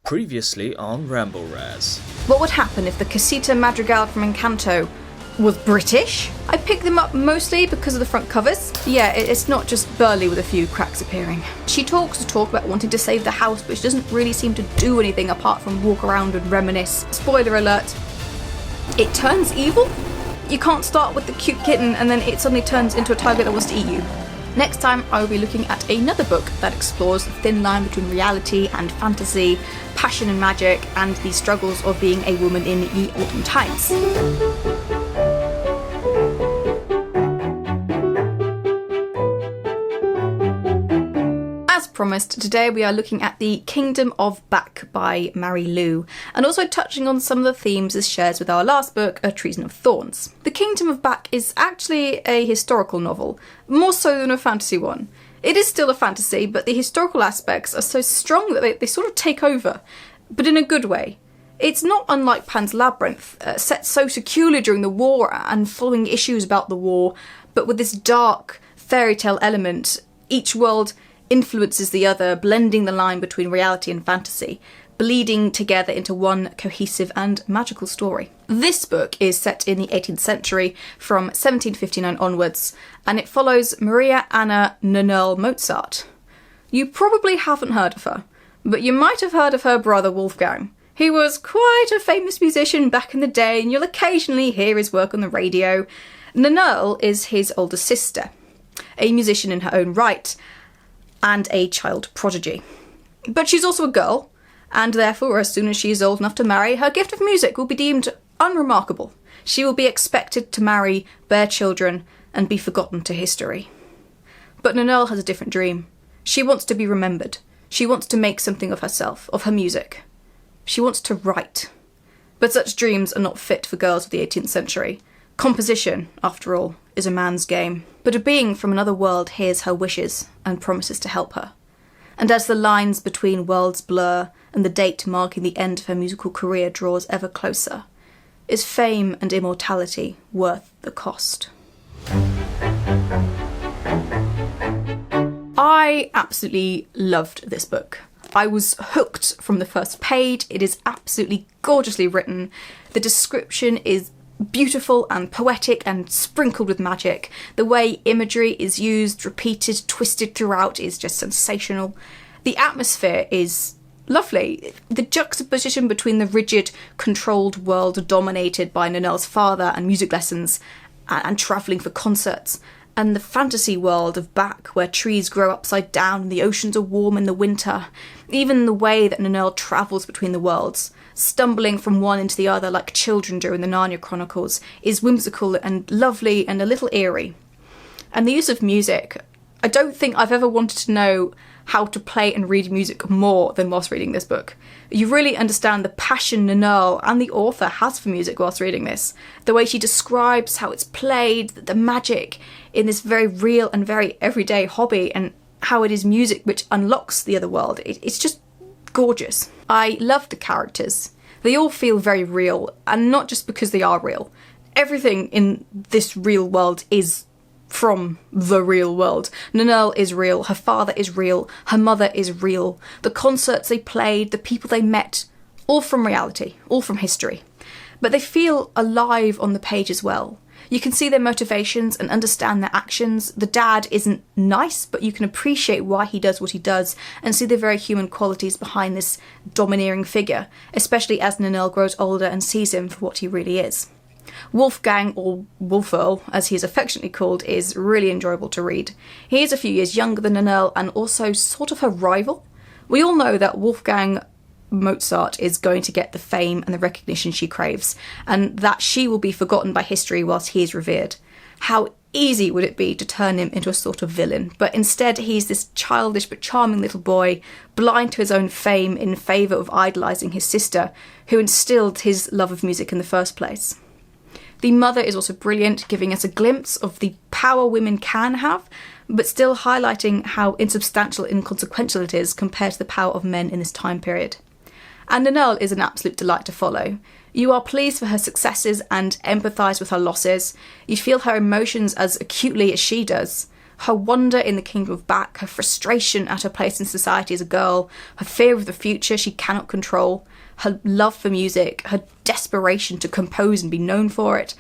Previously on RambleRazz. What would happen if the Casita Madrigal from Encanto was British? I picked them up mostly because of the front covers. Yeah, it's not just Burley with a few cracks appearing. She talks the talk about wanting to save the house, but she doesn't really seem to do anything apart from walk around and reminisce. Spoiler alert, it turns evil? You can't start with the cute kitten and then it suddenly turns into a tiger that wants to eat you. Next time, I will be looking at another book that explores the thin line between reality and fantasy, passion and magic, and the struggles of being a woman in ye olden times. As promised, today we are looking at The Kingdom of Back by Mary Lou, and also touching on some of the themes this shares with our last book, A Treason of Thorns. The Kingdom of Back is actually a historical novel, more so than a fantasy one. It is still a fantasy, but the historical aspects are so strong that they sort of take over, but in a good way. It's not unlike Pan's Labyrinth, set so securely during the war and following issues about the war, but with this dark fairy tale element. Each world influences the other, blending the line between reality and fantasy, bleeding together into one cohesive and magical story. This book is set in the 18th century from 1759 onwards, and it follows Maria Anna Nonnell Mozart. You probably haven't heard of her, but you might have heard of her brother Wolfgang. He was quite a famous musician back in the day, and you'll occasionally hear his work on the radio. Nonnell is his older sister, a musician in her own right, and a child prodigy. But she's also a girl, and therefore, as soon as she is old enough to marry, her gift of music will be deemed unremarkable. She will be expected to marry, bear children, and be forgotten to history. But Nonnell has a different dream. She wants to be remembered. She wants to make something of herself, of her music. She wants to write. But such dreams are not fit for girls of the 18th century. Composition, after all, is a man's game. But a being from another world hears her wishes and promises to help her. And as the lines between worlds blur and the date marking the end of her musical career draws ever closer, is fame and immortality worth the cost? I absolutely loved this book. I was hooked from the first page. It is absolutely gorgeously written. The description is beautiful and poetic and sprinkled with magic. The way imagery is used, repeated, twisted throughout is just sensational. The atmosphere is lovely. The juxtaposition between the rigid, controlled world dominated by Nonnell's father and music lessons and travelling for concerts, and the fantasy world of Back, where trees grow upside down and the oceans are warm in the winter. Even the way that Nonnell travels between the worlds, stumbling from one into the other like children during the Narnia Chronicles, is whimsical and lovely and a little eerie. And the use of music, I don't think I've ever wanted to know how to play and read music more than whilst reading this book. You really understand the passion Nonnell and the author has for music whilst reading this. The way she describes how it's played, the magic in this very real and very everyday hobby, and how it is music which unlocks the other world. It's just gorgeous. I love the characters. They all feel very real, and not just because they are real. Everything in this real world is from the real world. Nonnell is real, her father is real, her mother is real. The concerts they played, the people they met, all from reality, all from history. But they feel alive on the page as well. You can see their motivations and understand their actions. The dad isn't nice, but you can appreciate why he does what he does and see the very human qualities behind this domineering figure, especially as Nonnell grows older and sees him for what he really is. Wolfgang, or Wolferl, as he is affectionately called, is really enjoyable to read. He is a few years younger than Nonnell and also sort of her rival. We all know that Wolfgang Mozart is going to get the fame and the recognition she craves, and that she will be forgotten by history whilst he is revered. How easy would it be to turn him into a sort of villain? But instead he's this childish but charming little boy, blind to his own fame in favour of idolising his sister, who instilled his love of music in the first place. The mother is also brilliant, giving us a glimpse of the power women can have, but still highlighting how insubstantial and inconsequential it is compared to the power of men in this time period. And Nonnell is an absolute delight to follow. You are pleased for her successes and empathise with her losses. You feel her emotions as acutely as she does. Her wonder in the kingdom of Back, her frustration at her place in society as a girl, her fear of the future she cannot control, her love for music, her desperation to compose and be known for it.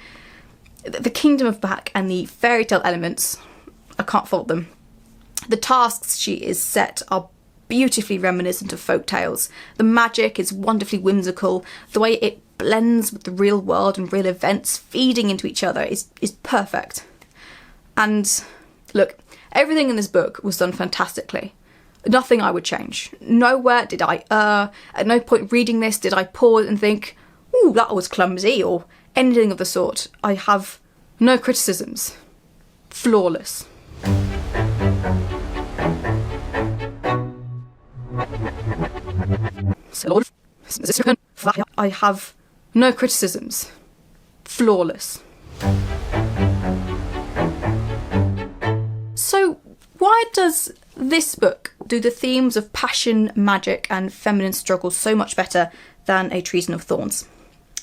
The kingdom of Back and the fairy tale elements, I can't fault them. The tasks she is set are beautifully reminiscent of folk tales. The magic is wonderfully whimsical. The way it blends with the real world and real events feeding into each other is perfect. And look, everything in this book was done fantastically. Nothing I would change. Nowhere did I err. At no point reading this did I pause and think, ooh, that was clumsy, or anything of the sort. I have no criticisms. Flawless. I have no criticisms. Flawless. So, why does this book do the themes of passion, magic, and feminine struggle so much better than A Treason of Thorns?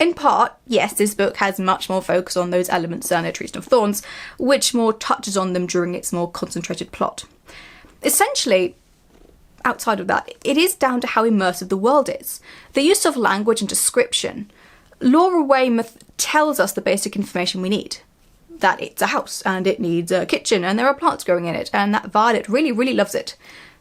In part, yes, this book has much more focus on those elements than A Treason of Thorns, which more touches on them during its more concentrated plot. Essentially, outside of that, it is down to how immersive the world is. The use of language and description. Laura Weymouth tells us the basic information we need. That it's a house, and it needs a kitchen, and there are plants growing in it, and that Violet really, really loves it.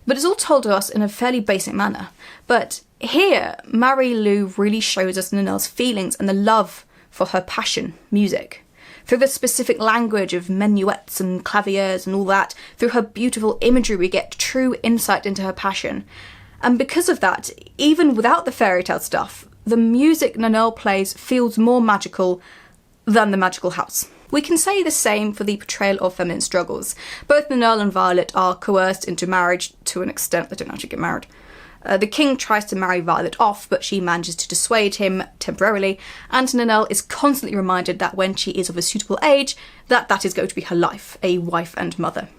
But it's all told to us in a fairly basic manner. But here, Marie Lu really shows us Nanelle's feelings and the love for her passion, music. Through the specific language of minuets and claviers and all that, through her beautiful imagery, we get true insight into her passion. And because of that, even without the fairy tale stuff, the music Nanelle plays feels more magical than the magical house. We can say the same for the portrayal of feminine struggles. Both Nanelle and Violet are coerced into marriage to an extent. They don't actually get married. The king tries to marry Violet off, but she manages to dissuade him temporarily, and Nanelle is constantly reminded that when she is of a suitable age, that is going to be her life, a wife and mother.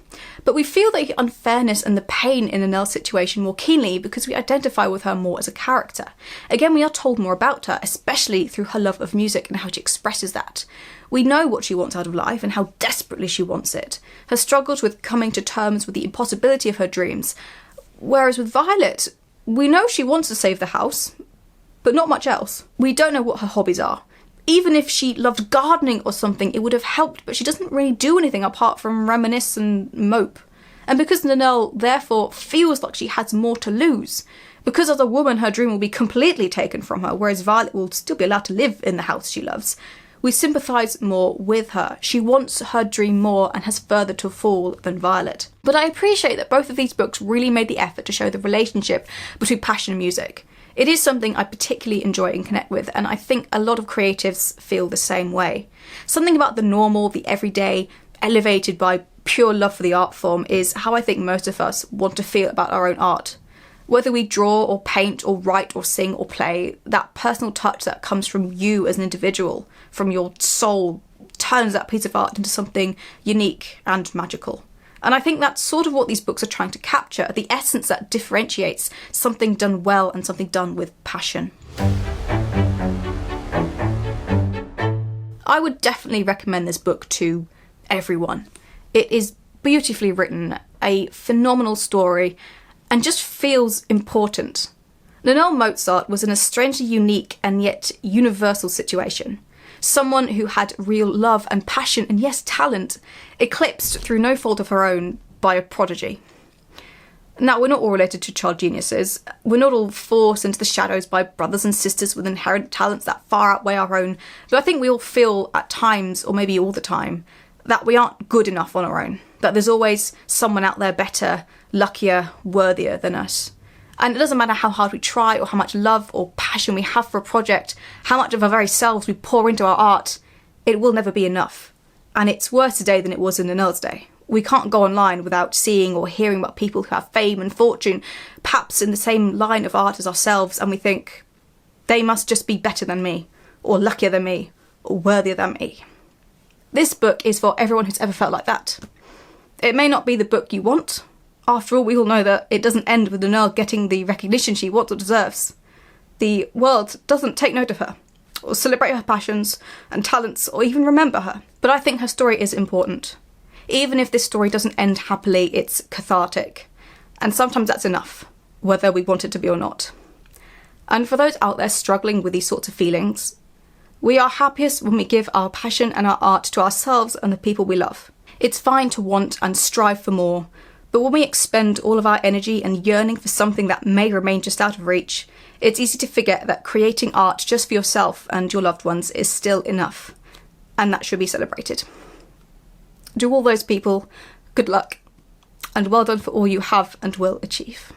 But we feel the unfairness and the pain in Nanelle's situation more keenly because we identify with her more as a character. Again, we are told more about her, especially through her love of music and how she expresses that. We know what she wants out of life and how desperately she wants it. Her struggles with coming to terms with the impossibility of her dreams. Whereas with Violet, we know she wants to save the house, but not much else. We don't know what her hobbies are. Even if she loved gardening or something, it would have helped, but she doesn't really do anything apart from reminisce and mope. And because Nanelle therefore feels like she has more to lose, because as a woman her dream will be completely taken from her, whereas Violet will still be allowed to live in the house she loves, we sympathise more with her. She wants her dream more and has further to fall than Violet. But I appreciate that both of these books really made the effort to show the relationship between passion and music. It is something I particularly enjoy and connect with, and I think a lot of creatives feel the same way. Something about the normal, the everyday, elevated by pure love for the art form is how I think most of us want to feel about our own art. Whether we draw or paint or write or sing or play, that personal touch that comes from you as an individual, from your soul, turns that piece of art into something unique and magical. And I think that's sort of what these books are trying to capture, the essence that differentiates something done well and something done with passion. I would definitely recommend this book to everyone. It is beautifully written, a phenomenal story, and just feels important. Nanelle Mozart was in a strangely unique and yet universal situation. Someone who had real love and passion and, yes, talent, eclipsed through no fault of her own by a prodigy. Now, we're not all related to child geniuses. We're not all forced into the shadows by brothers and sisters with inherent talents that far outweigh our own. But I think we all feel at times, or maybe all the time, that we aren't good enough on our own. That there's always someone out there better, luckier, worthier than us. And it doesn't matter how hard we try or how much love or passion we have for a project, how much of our very selves we pour into our art, it will never be enough. And it's worse today than it was in Nanelle's day. We can't go online without seeing or hearing about people who have fame and fortune, perhaps in the same line of art as ourselves, and we think, they must just be better than me, or luckier than me, or worthier than me. This book is for everyone who's ever felt like that. It may not be the book you want. After all, we all know that it doesn't end with Nanelle getting the recognition she wants or deserves. The world doesn't take note of her, or celebrate her passions and talents, or even remember her. But I think her story is important. Even if this story doesn't end happily, it's cathartic. And sometimes that's enough, whether we want it to be or not. And for those out there struggling with these sorts of feelings, we are happiest when we give our passion and our art to ourselves and the people we love. It's fine to want and strive for more, but when we expend all of our energy and yearning for something that may remain just out of reach, it's easy to forget that creating art just for yourself and your loved ones is still enough, and that should be celebrated. To all those people, good luck, and well done for all you have and will achieve.